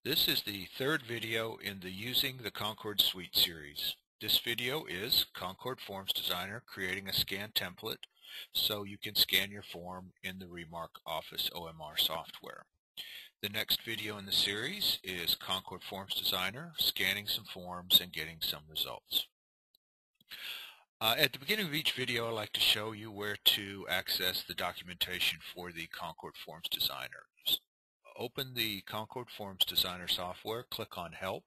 This is the third video in the Using the Concord Suite series. This video is Concord Forms Designer creating a scan template so you can scan your form in the Remark Office OMR software. The next video in the series is Concord Forms Designer scanning some forms and getting some results. At the beginning of each video, I like to show you where to access the documentation for the Concord Forms Designer. Open the Concord Forms Designer software, click on Help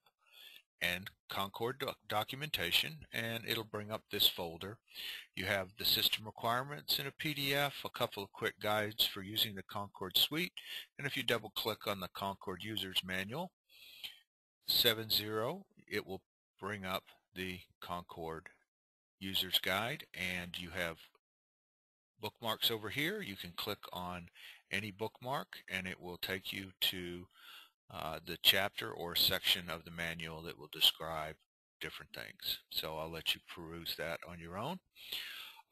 and Concord Documentation, and it'll bring up this folder. You have the system requirements in a PDF, a couple of quick guides for using the Concord Suite, and if you double click on the Concord User's Manual 7.0, it will bring up the Concord User's Guide, and you have bookmarks over here. You can click on any bookmark and it will take you to the chapter or section of the manual that will describe different things. So I'll let you peruse that on your own.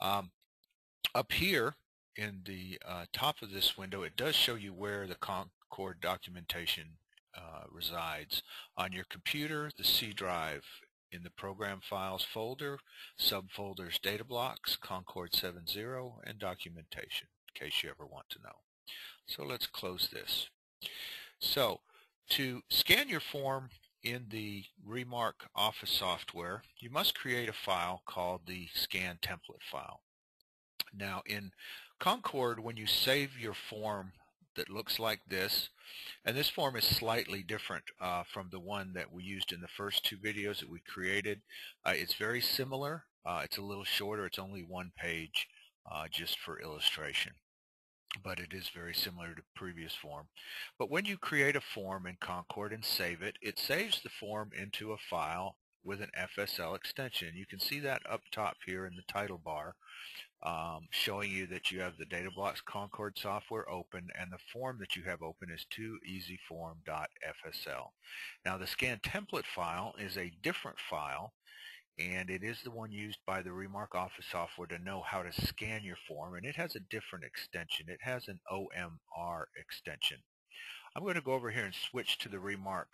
Up here in the top of this window, it does show you where the Concord documentation resides. On your computer, the C drive in the Program Files folder, subfolders Data Blocks, Concord 7.0, and Documentation, in case you ever want to know. So let's close this. So to scan your form in the Remark Office software, you must create a file called the Scan Template file. Now in Concord, when you save your form that looks like this, and this form is slightly different from the one that we used in the first two videos that we created. It's very similar. It's a little shorter. It's only one page just for illustration, but it is very similar to the previous form. But when you create a form in Concord and save it, it saves the form into a file with an FSL extension. You can see that up top here in the title bar, showing you that you have the Data Blocks Concord software open, and the form that you have open is 2easyform.fsl. Now the scan template file is a different file, and it is the one used by the Remark Office software to know how to scan your form, and it has a different extension. It has an OMR extension. I'm going to go over here and switch to the Remark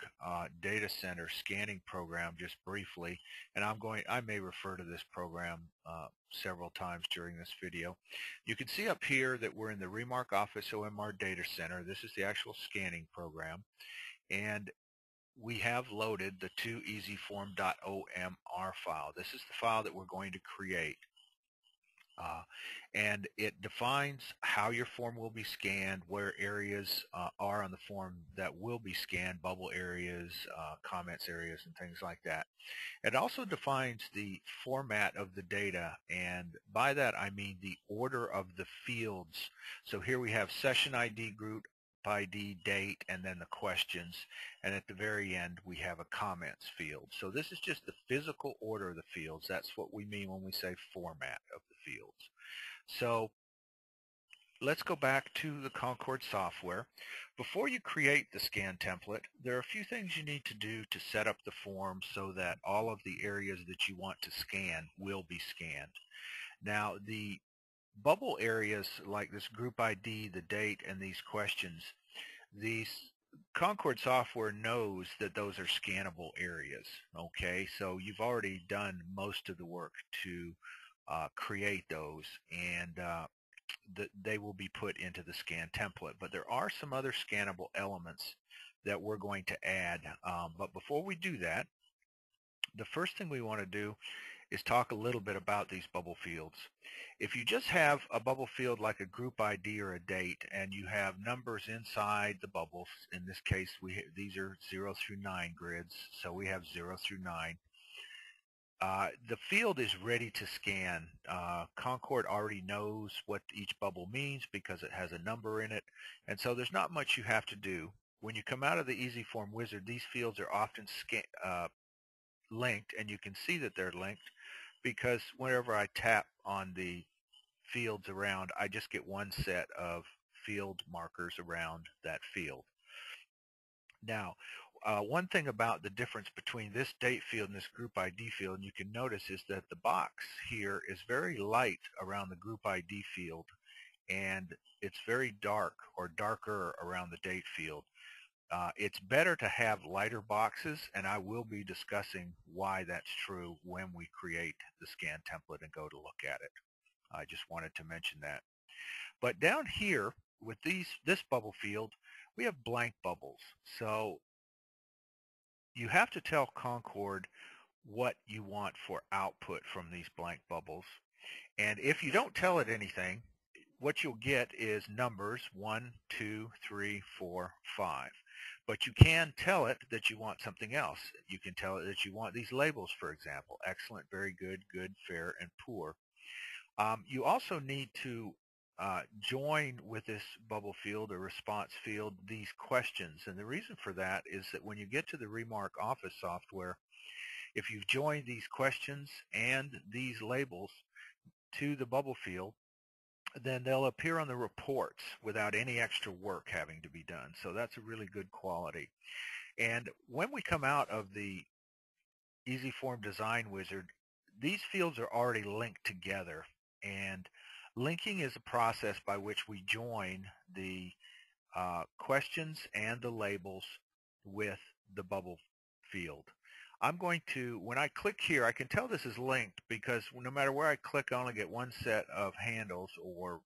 Data Center scanning program just briefly, and I may refer to this program several times during this video. You can see up here that we're in the Remark Office OMR Data Center. This is the actual scanning program, and we have loaded the 2easyform.omr file. This is the file that we're going to create. And it defines how your form will be scanned, where areas are on the form that will be scanned, bubble areas, comments areas, and things like that. It also defines the format of the data, and by that I mean the order of the fields. So here we have session ID, group ID, date, and then the questions, and at the very end we have a comments field. So this is just the physical order of the fields. That's what we mean when we say format of the fields. So let's go back to the Concord software. Before you create the scan template, there are a few things you need to do to set up the form so that all of the areas that you want to scan will be scanned. Now the bubble areas like this group ID, the date, and these questions, these Concord software knows that those are scannable areas. Okay, so you've already done most of the work to create those, and they will be put into the scan template. But there are some other scannable elements that we're going to add. But before we do that, the first thing we want to do is talk a little bit about these bubble fields. If you just have a bubble field like a group ID or a date, and you have numbers inside the bubbles, in this case these are 0 through 9 grids, so we have 0 through 9. The field is ready to scan. Concord already knows what each bubble means because it has a number in it, and so there's not much you have to do. When you come out of the EasyForm Wizard, these fields are often linked, and you can see that they're linked because whenever I tap on the fields around, I just get one set of field markers around that field. Now, one thing about the difference between this date field and this group ID field, and you can notice, is that the box here is very light around the group ID field, and it's very dark or darker around the date field. It's better to have lighter boxes, and I will be discussing why that's true when we create the scan template and go to look at it. I just wanted to mention that. But down here with this bubble field, we have blank bubbles. So you have to tell Concord what you want for output from these blank bubbles. And if you don't tell it anything, what you'll get is numbers 1, 2, 3, 4, 5. But you can tell it that you want something else. You can tell it that you want these labels, for example, excellent, very good, good, fair, and poor. You also need to join with this bubble field or response field these questions. And the reason for that is that when you get to the Remark Office software, if you've joined these questions and these labels to the bubble field, then they'll appear on the reports without any extra work having to be done. So that's a really good quality. And when we come out of the Easy Form Design Wizard, these fields are already linked together. And linking is a process by which we join the questions and the labels with the bubble field. I'm going to, when I click here, I can tell this is linked because no matter where I click, I only get one set of handles or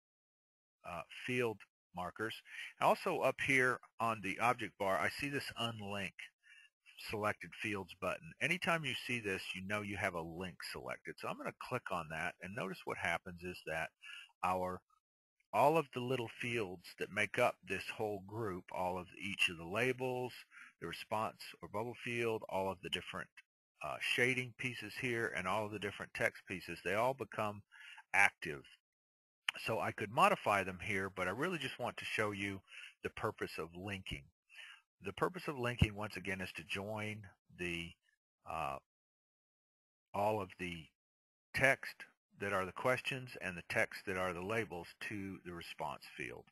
field markers. Also up here on the object bar, I see this Unlink selected fields button. Anytime you see this, you know you have a link selected. So I'm going to click on that, and notice what happens is that all of the little fields that make up this whole group, all of each of the labels, the response or bubble field, all of the different shading pieces here, and all of the different text pieces, they all become active. So I could modify them here, but I really just want to show you the purpose of linking. The purpose of linking, once again, is to join the all of the text that are the questions and the text that are the labels to the response field.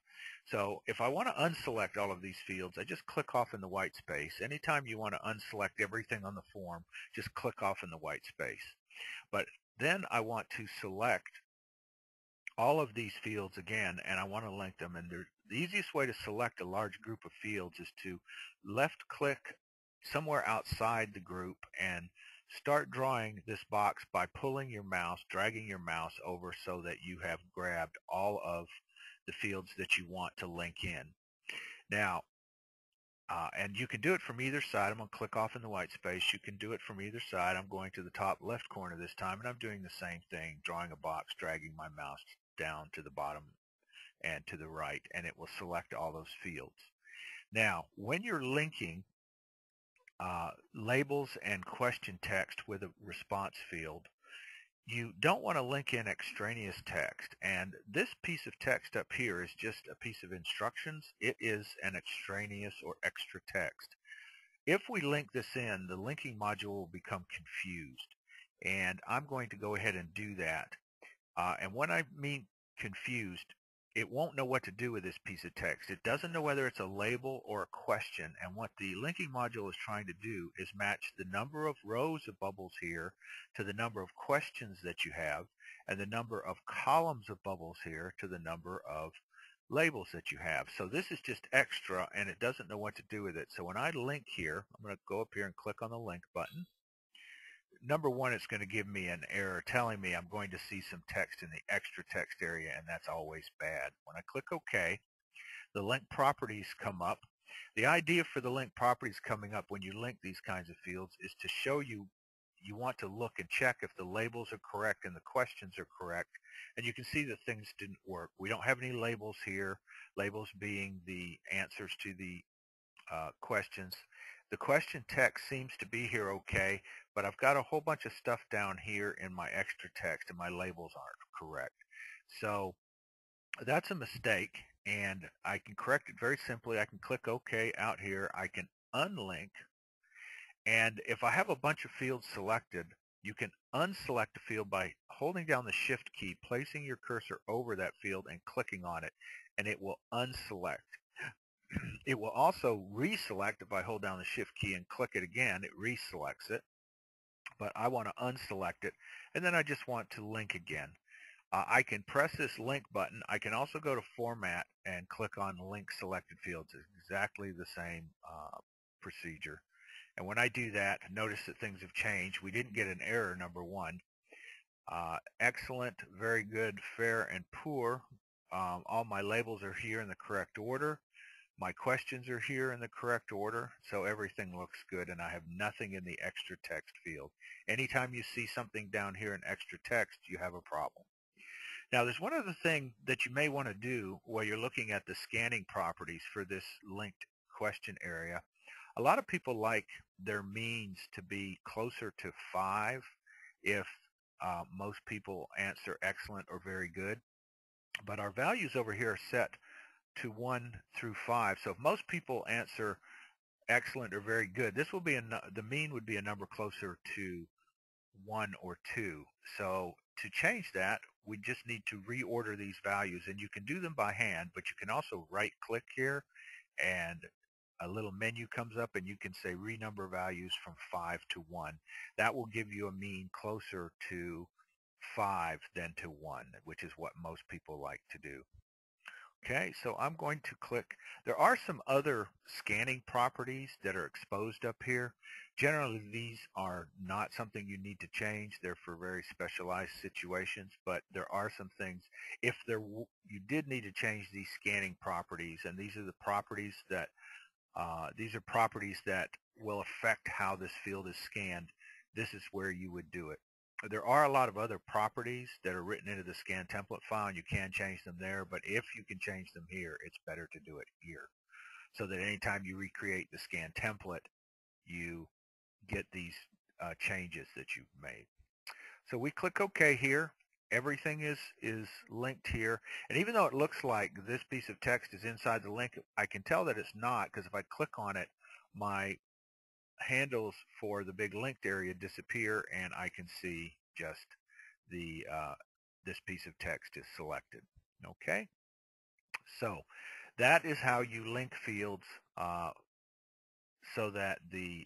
So if I want to unselect all of these fields, I just click off in the white space. Anytime you want to unselect everything on the form, just click off in the white space. But then I want to select all of these fields again, and I want to link them. And the easiest way to select a large group of fields is to left-click somewhere outside the group and start drawing this box by pulling your mouse, dragging your mouse over so that you have grabbed all of the fields that you want to link in. Now, and you can do it from either side. I'm going to click off in the white space. You can do it from either side. I'm going to the top left corner this time, and I'm doing the same thing, drawing a box, dragging my mouse down to the bottom and to the right, and it will select all those fields. Now, when you're linking labels and question text with a response field, you don't want to link in extraneous text, and this piece of text up here is just a piece of instructions. It is an extraneous or extra text. If we link this in, the linking module will become confused, and I'm going to go ahead and do that. And when I mean confused, it won't know what to do with this piece of text. It doesn't know whether it's a label or a question, and what the linking module is trying to do is match the number of rows of bubbles here to the number of questions that you have, and the number of columns of bubbles here to the number of labels that you have. So this is just extra, and it doesn't know what to do with it. So when I link here, I'm going to go up here and click on the link button. Number one, it's going to give me an error telling me I'm going to see some text in the extra text area, and that's always bad. When I click OK, the link properties come up. The idea for the link properties coming up when you link these kinds of fields is to show you want to look and check if the labels are correct and the questions are correct, and you can see that things didn't work. We don't have any labels here, labels being the answers to the questions. The question text seems to be here okay, but I've got a whole bunch of stuff down here in my extra text, and my labels aren't correct. So that's a mistake, and I can correct it very simply. I can click OK out here. I can unlink, and if I have a bunch of fields selected, you can unselect a field by holding down the Shift key, placing your cursor over that field, and clicking on it, and it will unselect. It will also reselect if I hold down the Shift key and click it again. It reselects it, but I want to unselect it, and then I just want to link again. I can press this link button. I can also go to Format and click on Link Selected Fields. It's exactly the same procedure. And when I do that, notice that things have changed. We didn't get an error, number one. Excellent, very good, fair, and poor. All my labels are here in the correct order. My questions are here in the correct order, so everything looks good, and I have nothing in the extra text field. Anytime you see something down here in extra text, you have a problem. Now, there's one other thing that you may want to do while you're looking at the scanning properties for this linked question area. A lot of people like their means to be closer to 5 if most people answer excellent or very good. But our values over here are set to 1 through 5. So if most people answer excellent or very good, this will be the mean would be a number closer to 1 or 2. So to change that, we just need to reorder these values, and you can do them by hand, but you can also right click here and a little menu comes up and you can say renumber values from 5 to 1. That will give you a mean closer to 5 than to 1, which is what most people like to do. Okay, so I'm going to click. There are some other scanning properties that are exposed up here. Generally, these are not something you need to change. They're for very specialized situations, but there are some things. If you did need to change these scanning properties, and these are the properties that will affect how this field is scanned, this is where you would do it. There are a lot of other properties that are written into the scan template file, and you can change them there, but if you can change them here, it's better to do it here, so that anytime you recreate the scan template, you get these changes that you've made. So we click OK here. Everything is linked here, and even though it looks like this piece of text is inside the link, I can tell that it's not, because if I click on it, my handles for the big linked area disappear, and I can see just the this piece of text is selected. Okay, so that is how you link fields so that the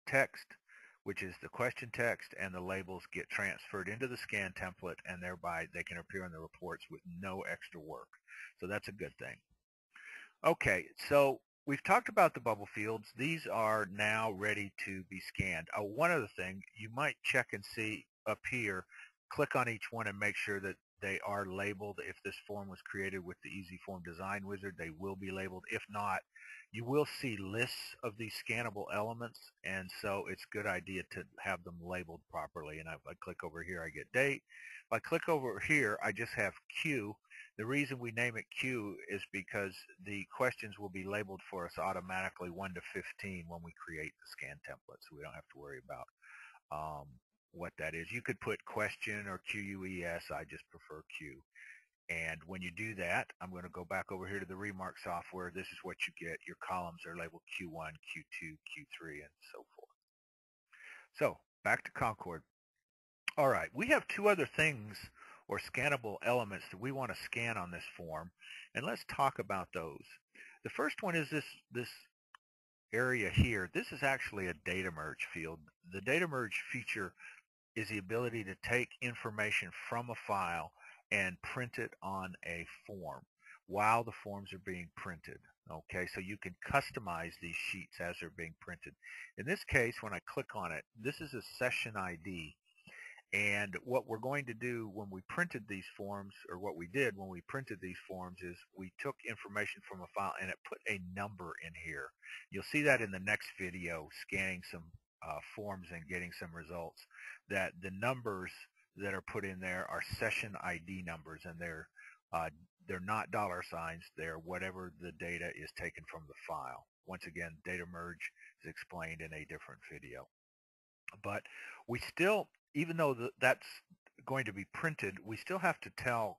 text, which is the question text, and the labels get transferred into the scan template, and thereby they can appear in the reports with no extra work. So that's a good thing. Okay, so we've talked about the bubble fields. These are now ready to be scanned. One other thing, you might check and see up here, click on each one and make sure that they are labeled. If this form was created with the Easy Form Design Wizard, they will be labeled. If not, you will see lists of these scannable elements, and so it's a good idea to have them labeled properly. And if I click over here, I get date. If I click over here, I just have Q. The reason we name it Q is because the questions will be labeled for us automatically 1 to 15 when we create the scan template, so we don't have to worry about what that is. You could put question or QUES. I just prefer Q. And when you do that, I'm going to go back over here to the Remark software. This is what you get. Your columns are labeled Q1, Q2, Q3, and so forth. So back to Concord. All right, we have two other things or scannable elements that we want to scan on this form, and let's talk about those. The first one is this area here. This is actually a data merge field. The data merge feature is the ability to take information from a file and print it on a form while the forms are being printed. Okay, so you can customize these sheets as they're being printed. In this case, when I click on it, this is a session ID. And what we're going to do when we printed these forms, or what we did when we printed these forms, is we took information from a file and it put a number in here. You'll see that in the next video, scanning some forms and getting some results, that the numbers that are put in there are session ID numbers, and they're not dollar signs. They're whatever the data is taken from the file. Once again, data merge is explained in a different video. But we still, even though that's going to be printed, we still have to tell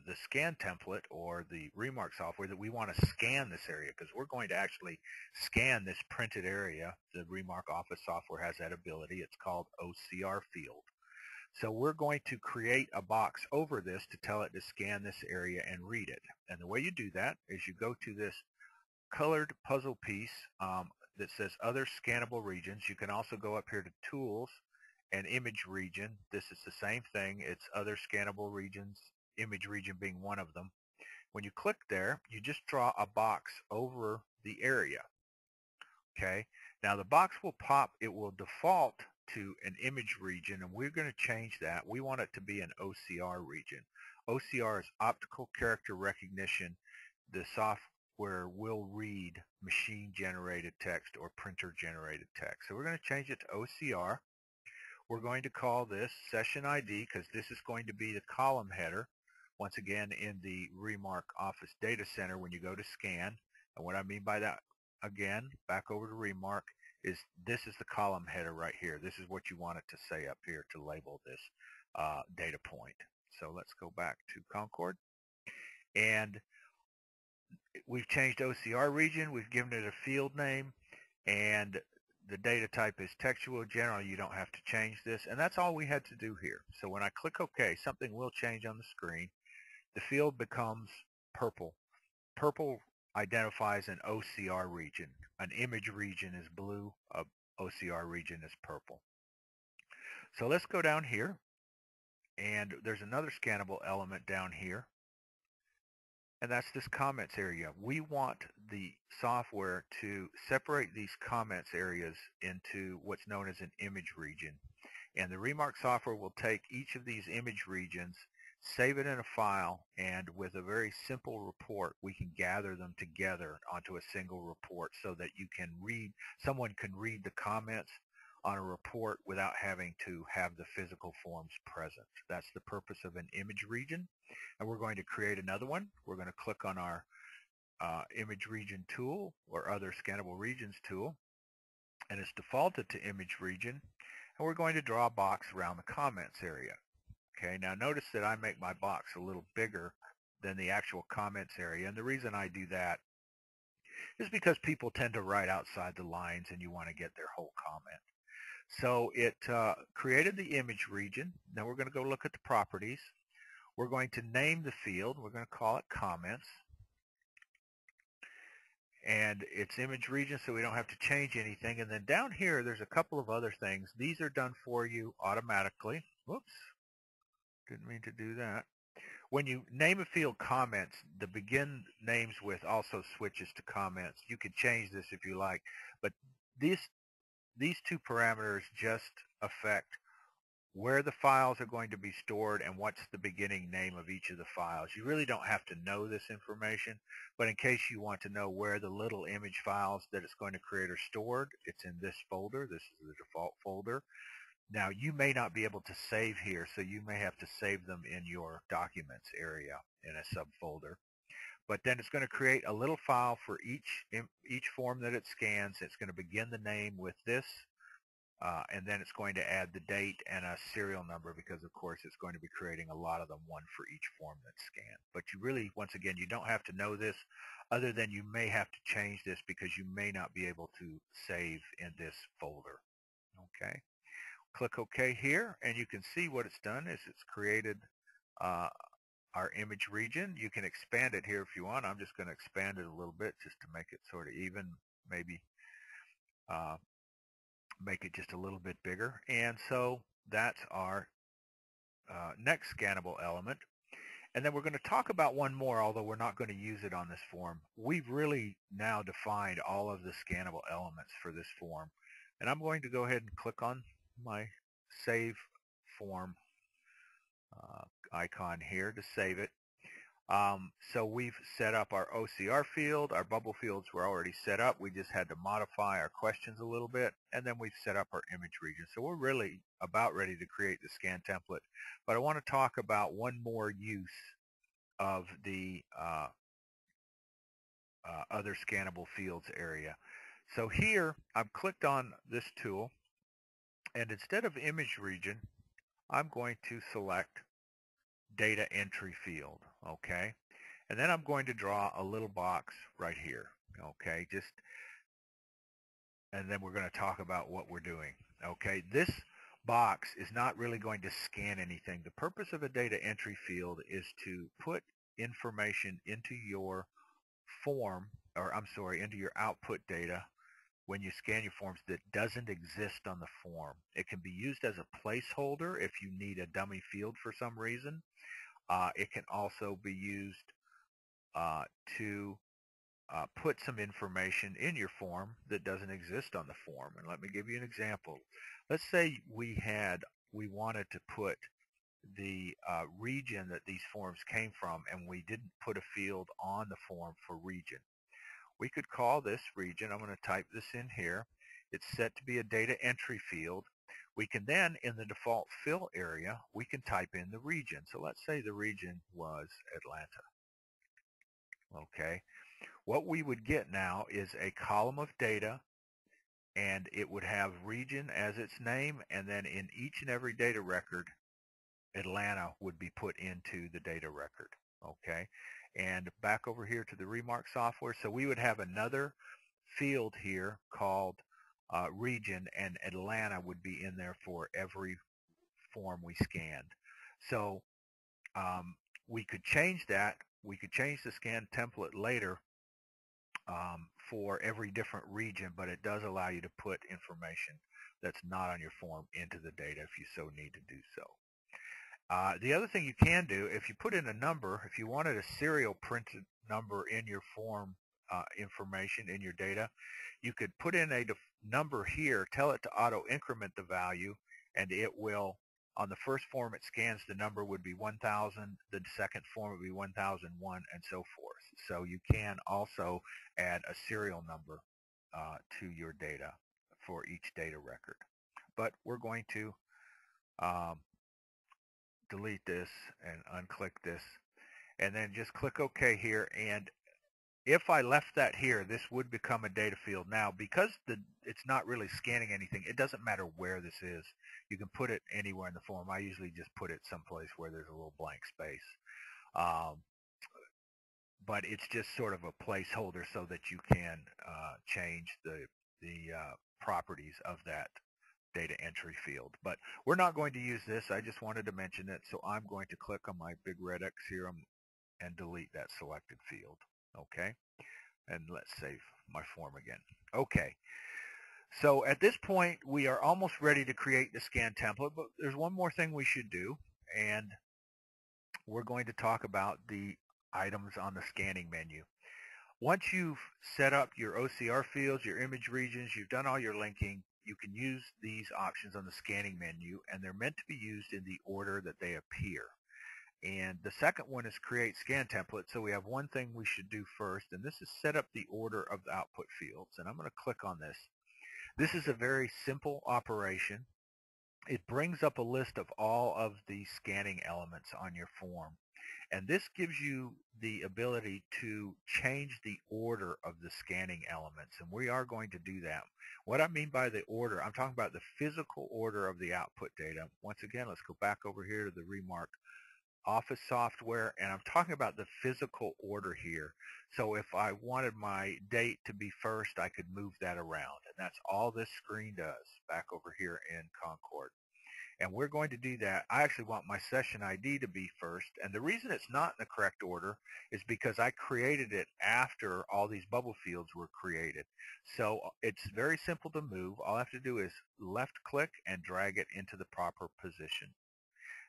the scan template or the Remark software that we want to scan this area, because we're going to actually scan this printed area. The Remark Office software has that ability. It's called OCR Field. So we're going to create a box over this to tell it to scan this area and read it. And the way you do that is you go to this colored puzzle piece that says Other Scannable Regions. You can also go up here to Tools an image region. This is the same thing. It's other scannable regions, image region being one of them. When you click there, you just draw a box over the area. Okay. Now the box will pop. It will default to an image region, and we're going to change that. We want it to be an OCR region. OCR is optical character recognition. The software will read machine-generated text or printer-generated text. So we're going to change it to OCR. We're going to call this session ID because this is going to be the column header. Once again, in the Remark Office Data Center, when you go to scan, and what I mean by that, again, back over to Remark, is this is the column header right here. This is what you want it to say up here to label this data point. So let's go back to Concord. And we've changed OCR region. We've given it a field name. And the data type is textual. Generally, you don't have to change this. And that's all we had to do here. So when I click OK, something will change on the screen. The field becomes purple. Purple identifies an OCR region. An image region is blue. A OCR region is purple. So let's go down here. And there's another scannable element down here. And that's this comments area. We want the software to separate these comments areas into what's known as an image region. And the Remark software will take each of these image regions, save it in a file, and with a very simple report, we can gather them together onto a single report so that you can read, someone can read the comments on a report without having to have the physical forms present. That's the purpose of an image region. And we're going to create another one. We're going to click on our image region tool or other scannable regions tool. And it's defaulted to image region. And we're going to draw a box around the comments area. Okay, now notice that I make my box a little bigger than the actual comments area. And the reason I do that is because people tend to write outside the lines and you want to get their whole comment. So it created the image region. Now we're going to go look at the properties. We're going to name the field. We're going to call it comments. And it's image region, so we don't have to change anything. And then down here, there's a couple of other things. These are done for you automatically. Whoops, didn't mean to do that. When you name a field comments, the begin names with also switches to comments. You can change this if you like, but these two parameters just affect where the files are going to be stored and what's the beginning name of each of the files. You really don't have to know this information, but in case you want to know where the little image files that it's going to create are stored, it's in this folder. This is the default folder. Now, you may not be able to save here, so you may have to save them in your documents area in a subfolder. But then it's going to create a little file for each form that it scans. It's going to begin the name with this, and then it's going to add the date and a serial number because, of course, it's going to be creating a lot of them, one for each form that's scanned. But you really, once again, you don't have to know this other than you may have to change this because you may not be able to save in this folder. Okay. Click OK here, and you can see what it's done is it's created our image region. You can expand it here if you want. I'm just going to expand it a little bit just to make it sort of even, maybe make it just a little bit bigger. And so that's our next scannable element. And then we're going to talk about one more, although we're not going to use it on this form. We've really now defined all of the scannable elements for this form. And I'm going to go ahead and click on my Save Form icon here to save it. So we've set up our OCR field. Our bubble fields were already set up. We just had to modify our questions a little bit, and then we've set up our image region. So we're really about ready to create the scan template. But I want to talk about one more use of the other scannable fields area. So here I've clicked on this tool, and instead of image region, I'm going to select data entry field, okay? And then I'm going to draw a little box right here, okay? And then we're going to talk about what we're doing, okay? This box is not really going to scan anything. The purpose of a data entry field is to put information into your form, or I'm sorry, into your output data when you scan your forms that doesn't exist on the form. It can be used as a placeholder if you need a dummy field for some reason. It can also be used to put some information in your form that doesn't exist on the form. And let me give you an example. Let's say we wanted to put the region that these forms came from, and we didn't put a field on the form for region. We could call this region. I'm going to type this in here. It's set to be a data entry field. We can then, in the default fill area, we can type in the region. So let's say the region was Atlanta. Okay. What we would get now is a column of data, and it would have region as its name, and then in each and every data record, Atlanta would be put into the data record. Okay. And back over here to the Remark software, so we would have another field here called region, and Atlanta would be in there for every form we scanned. So we could change that. We could change the scan template later for every different region, but it does allow you to put information that's not on your form into the data if you so need to do so. The other thing you can do, if you put in a number, if you wanted a serial printed number in your form information in your data, you could put in a number here, tell it to auto increment the value, and it will, on the first form it scans, the number would be 1000, the second form would be 1001, and so forth. So you can also add a serial number to your data for each data record. But we're going to delete this and unclick this, and then just click OK here. And if I left that here, this would become a data field. Now, because it's not really scanning anything, it doesn't matter where this is. You can put it anywhere in the form. I usually just put it someplace where there's a little blank space. But it's just sort of a placeholder so that you can change the properties of that data entry field. But we're not going to use this. I just wanted to mention it, so I'm going to click on my big red X here and delete that selected field. Okay, and let's save my form again. Okay, so at this point we are almost ready to create the scan template, but there's one more thing we should do, and we're going to talk about the items on the scanning menu. Once you've set up your OCR fields, your image regions, you've done all your linking, you can use these options on the scanning menu, and they're meant to be used in the order that they appear. And the second one is create scan template. So we have one thing we should do first, and this is set up the order of the output fields. And I'm going to click on this. This is a very simple operation. It brings up a list of all of the scanning elements on your form. And this gives you the ability to change the order of the scanning elements, and we are going to do that. What I mean by the order, I'm talking about the physical order of the output data. Once again, let's go back over here to the Remark Office software, and I'm talking about the physical order here. So if I wanted my date to be first, I could move that around, and that's all this screen does back over here in Concord. And we're going to do that. I actually want my session ID to be first, and the reason it's not in the correct order is because I created it after all these bubble fields were created. So it's very simple to move. All I have to do is left click and drag it into the proper position.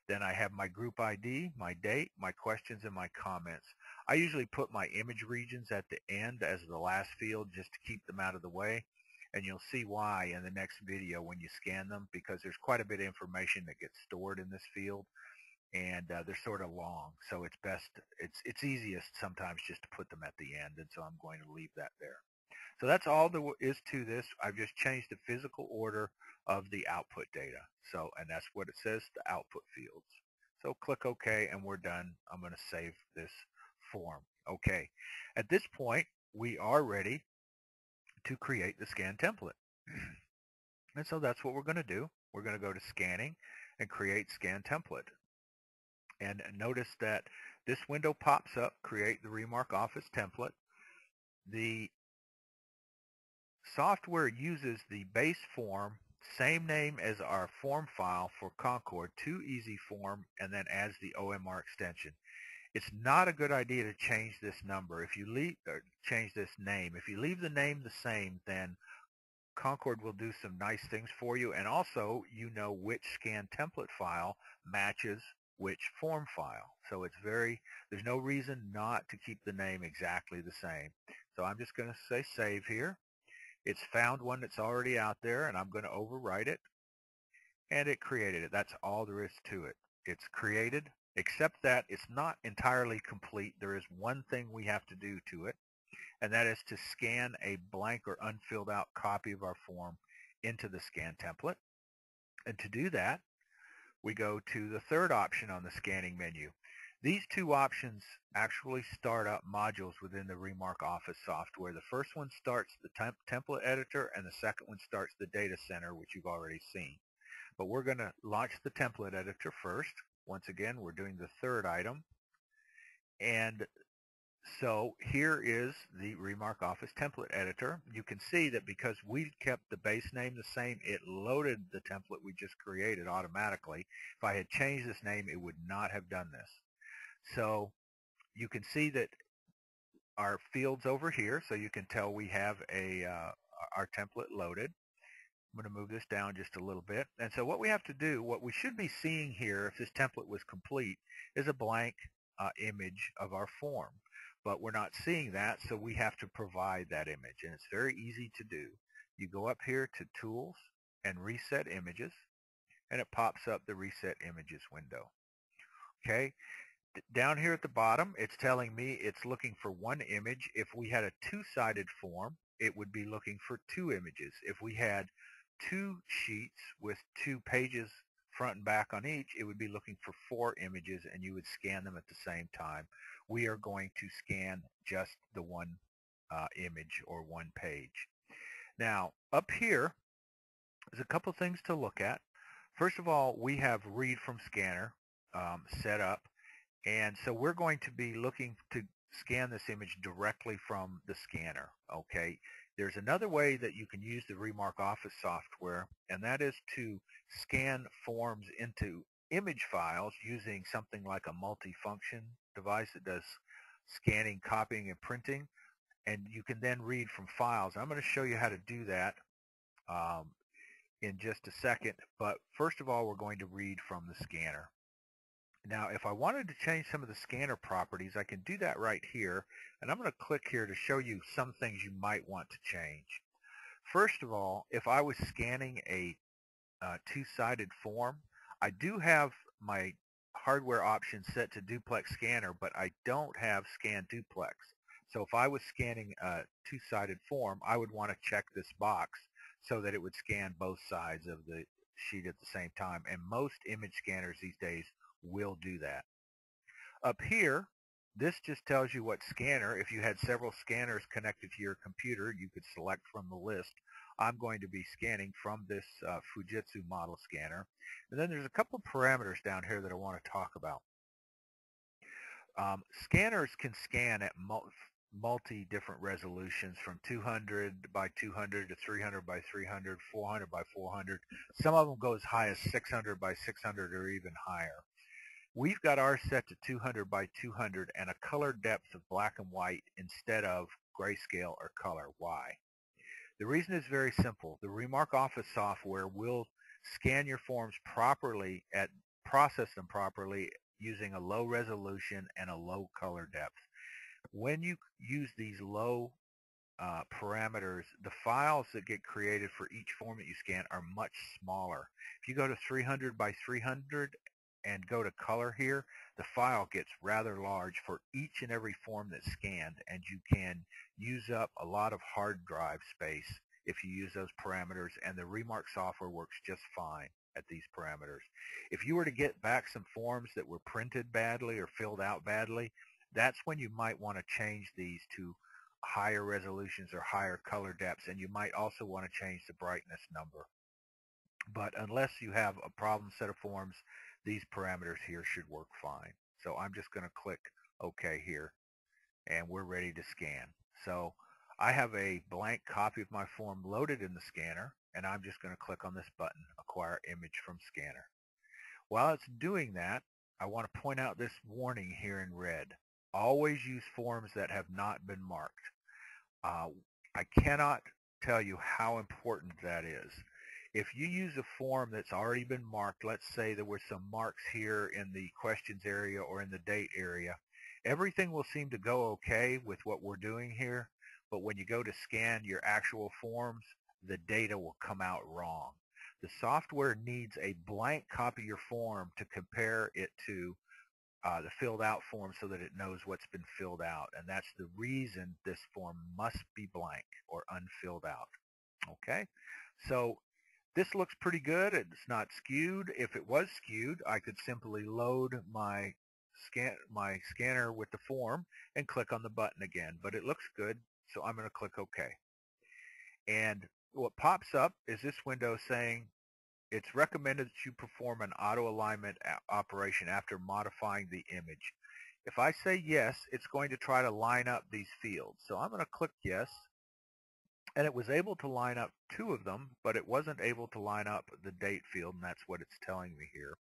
Then I have my group ID, my date, my questions, and my comments. I usually put my image regions at the end as the last field just to keep them out of the way. And you'll see why in the next video when you scan them, because there's quite a bit of information that gets stored in this field, and they're sort of long. So it's best, it's easiest sometimes just to put them at the end, and so I'm going to leave that there. So that's all there is to this. I've just changed the physical order of the output data. So, and that's what it says, the output fields. So click OK, and we're done. I'm going to save this form. Okay. At this point, we are ready to create the scan template. And so that's what we're going to do. We're going to go to Scanning and Create Scan Template. And notice that this window pops up, Create the Remark Office Template. The software uses the base form, same name as our form file for Concord, to Easy Form, and then adds the OMR extension. It's not a good idea to change this number. If you leave, or change this name. If you leave the name the same, then Concord will do some nice things for you, and also you know which scan template file matches which form file. So there's no reason not to keep the name exactly the same. So I'm just going to say save here. It's found one that's already out there, and I'm going to overwrite it, and it created it. That's all there is to it. It's created, except that it's not entirely complete. There is one thing we have to do to it, and that is to scan a blank or unfilled out copy of our form into the scan template. And to do that, we go to the third option on the scanning menu. These two options actually start up modules within the Remark Office software. The first one starts the template editor, and the second one starts the data center, which you've already seen. But we're going to launch the template editor first. Once again, we're doing the third item. And so here is the Remark Office template editor. You can see that because we kept the base name the same, it loaded the template we just created automatically. If I had changed this name, it would not have done this. So you can see that our fields over here, so you can tell we have our template loaded. I'm going to move this down just a little bit. And so what we have to do, what we should be seeing here, if this template was complete, is a blank image of our form. But we're not seeing that, so we have to provide that image. And it's very easy to do. You go up here to Tools and Reset Images, and it pops up the Reset Images window. Okay. Down here at the bottom, it's telling me it's looking for one image. If we had a two-sided form, it would be looking for two images. If we had two sheets with 2 pages front and back on each, it would be looking for 4 images, and you would scan them at the same time. We are going to scan just the one image or one page. Now, up here, there's a couple things to look at. First of all, we have Read from Scanner set up. And so we're going to be looking to scan this image directly from the scanner, okay? There's another way that you can use the Remark Office software, and that is to scan forms into image files using something like a multifunction device that does scanning, copying, and printing. And you can then read from files. I'm going to show you how to do that in just a second. But first of all, we're going to read from the scanner. Now, if I wanted to change some of the scanner properties, I can do that right here. And I'm going to click here to show you some things you might want to change. First of all, if I was scanning a two-sided form, I do have my hardware option set to duplex scanner, but I don't have scan duplex. So if I was scanning a two-sided form, I would want to check this box so that it would scan both sides of the sheet at the same time. And most image scanners these days will do that. Up here, this just tells you what scanner. If you had several scanners connected to your computer, you could select from the list. I'm going to be scanning from this Fujitsu model scanner. And then there's a couple of parameters down here that I want to talk about. Scanners can scan at multi different resolutions from 200 by 200 to 300 by 300, 400 by 400. Some of them go as high as 600 by 600 or even higher. We've got ours set to 200 by 200 and a color depth of black and white instead of grayscale or color. Why? The reason is very simple. The Remark Office software will scan your forms properly, process them properly using a low resolution and a low color depth. When you use these low parameters, the files that get created for each form that you scan are much smaller. If you go to 300 by 300 and go to color here, the file gets rather large for each and every form that's scanned, and you can use up a lot of hard drive space if you use those parameters, and the Remark software works just fine at these parameters. If you were to get back some forms that were printed badly or filled out badly, that's when you might want to change these to higher resolutions or higher color depths, and you might also want to change the brightness number. But unless you have a problem set of forms, these parameters here should work fine. So I'm just going to click OK here, and we're ready to scan. So I have a blank copy of my form loaded in the scanner, and I'm just going to click on this button, Acquire Image from Scanner. While it's doing that, I want to point out this warning here in red. Always use forms that have not been marked. I cannot tell you how important that is. If you use a form that's already been marked, let's say there were some marks here in the questions area or in the date area, everything will seem to go okay with what we're doing here, but when you go to scan your actual forms, the data will come out wrong. The software needs a blank copy of your form to compare it to the filled out form so that it knows what's been filled out. And that's the reason this form must be blank or unfilled out. Okay, so this looks pretty good. It's not skewed. If it was skewed, I could simply load my scanner with the form and click on the button again. But it looks good, so I'm going to click OK. And what pops up is this window saying it's recommended that you perform an auto alignment operation after modifying the image. If I say yes, it's going to try to line up these fields. So I'm going to click yes. And it was able to line up two of them, but it wasn't able to line up the date field, and that's what it's telling me here.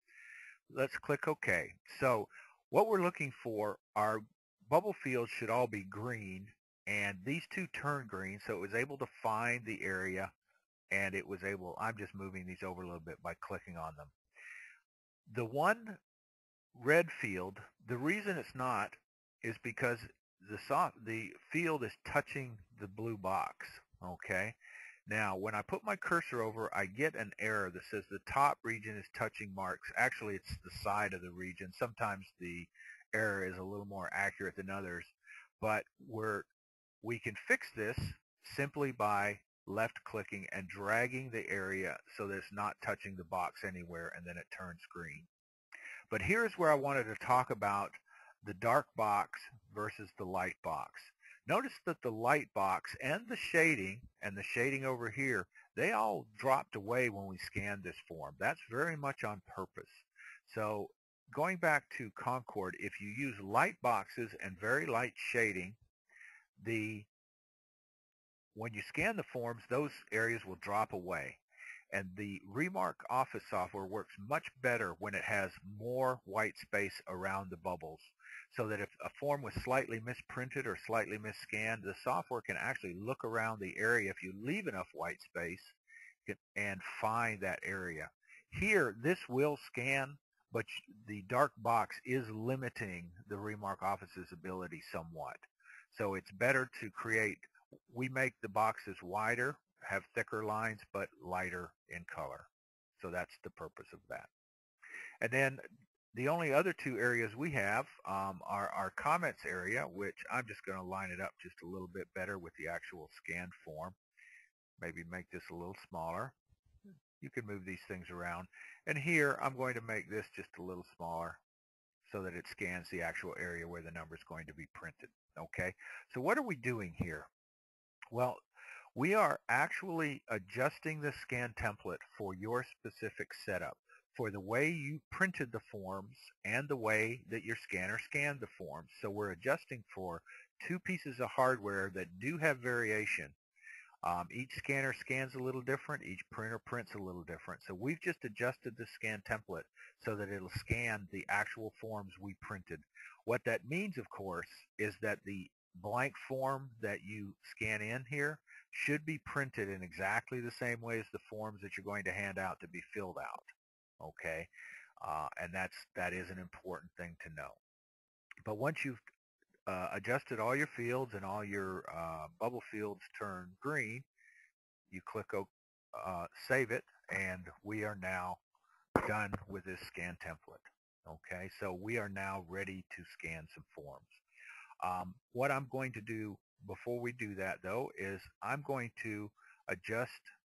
Let's click OK. So what we're looking for, our bubble fields should all be green, and these two turn green, so it was able to find the area, and it was able, I'm just moving these over a little bit by clicking on them. The one red field, the reason it's not is because the field is touching the blue box. Okay. Now, when I put my cursor over, I get an error that says the top region is touching marks. Actually, it's the side of the region. Sometimes the error is a little more accurate than others, but we can fix this simply by left-clicking and dragging the area so that it's not touching the box anywhere, and then it turns green. But here's where I wanted to talk about the dark box versus the light box. Notice that the light box and the shading over here, they all dropped away when we scanned this form. That's very much on purpose. So going back to Concord, if you use light boxes and very light shading, when you scan the forms, those areas will drop away. And the Remark Office software works much better when it has more white space around the bubbles, so that if a form was slightly misprinted or slightly misscanned, the software can actually look around the area if you leave enough white space and find that area. Here, this will scan, but the dark box is limiting the Remark Office's ability somewhat. So it's better to create, we make the boxes wider, have thicker lines, but lighter in color. So that's the purpose of that. And then the only other two areas we have are our comments area, which I'm just going to line it up just a little bit better with the actual scanned form. Maybe make this a little smaller. You can move these things around. And here I'm going to make this just a little smaller so that it scans the actual area where the number is going to be printed. Okay, so what are we doing here? Well, we are actually adjusting the scan template for your specific setup, for the way you printed the forms and the way that your scanner scanned the forms. So we're adjusting for two pieces of hardware that do have variation. Each scanner scans a little different. Each printer prints a little different. So we've just adjusted the scan template so that it'll scan the actual forms we printed. What that means, of course, is that the blank form that you scan in here should be printed in exactly the same way as the forms that you're going to hand out to be filled out. Okay, and that is an important thing to know. But once you've adjusted all your fields and all your bubble fields turn green, you click Save It, and we are now done with this scan template. Okay, so we are now ready to scan some forms. What I'm going to do before we do that, though, is I'm going to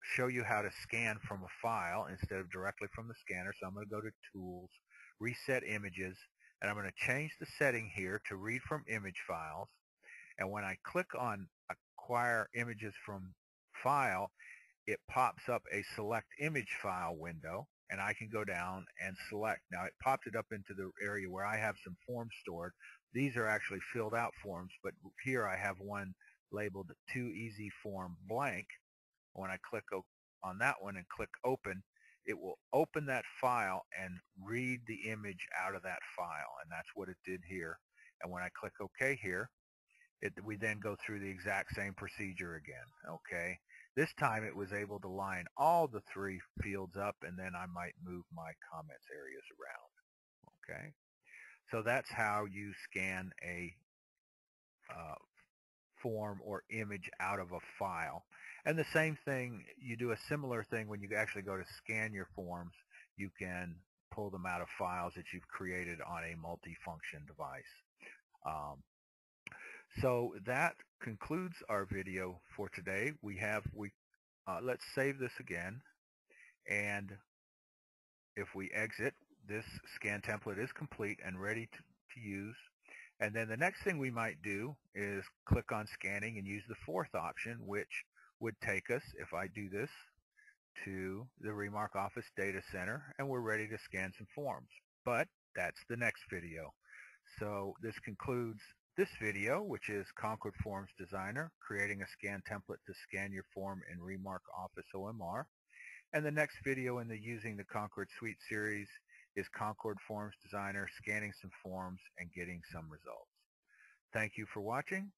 show you how to scan from a file instead of directly from the scanner. So I'm going to go to Tools, Reset Images, and I'm going to change the setting here to Read from Image Files. And when I click on Acquire Images from File, it pops up a Select Image File window, and I can go down and select. Now, it popped it up into the area where I have some forms stored. These are actually filled out forms, but here I have one labeled Too Easy Form Blank. When I click on that one and click Open, it will open that file and read the image out of that file, and that's what it did here. And when I click OK here, we then go through the exact same procedure again. Okay, This time it was able to line all the 3 fields up, and then I might move my comments areas around. Okay, so that's how you scan a uh, form or image out of a file. And the same thing, you do a similar thing when you actually go to scan your forms. You can pull them out of files that you've created on a multifunction device. So that concludes our video for today. Let's save this again, and if we exit, this scan template is complete and ready to use. And then the next thing we might do is click on scanning and use the 4th option, which would take us, if I do this, to the Remark Office Data Center, and we're ready to scan some forms. But that's the next video. So this concludes this video, which is Concord Forms Designer, creating a scan template to scan your form in Remark Office OMR. And the next video in the Using the Concord Suite series is Concord Forms Designer, scanning some forms and getting some results. Thank you for watching.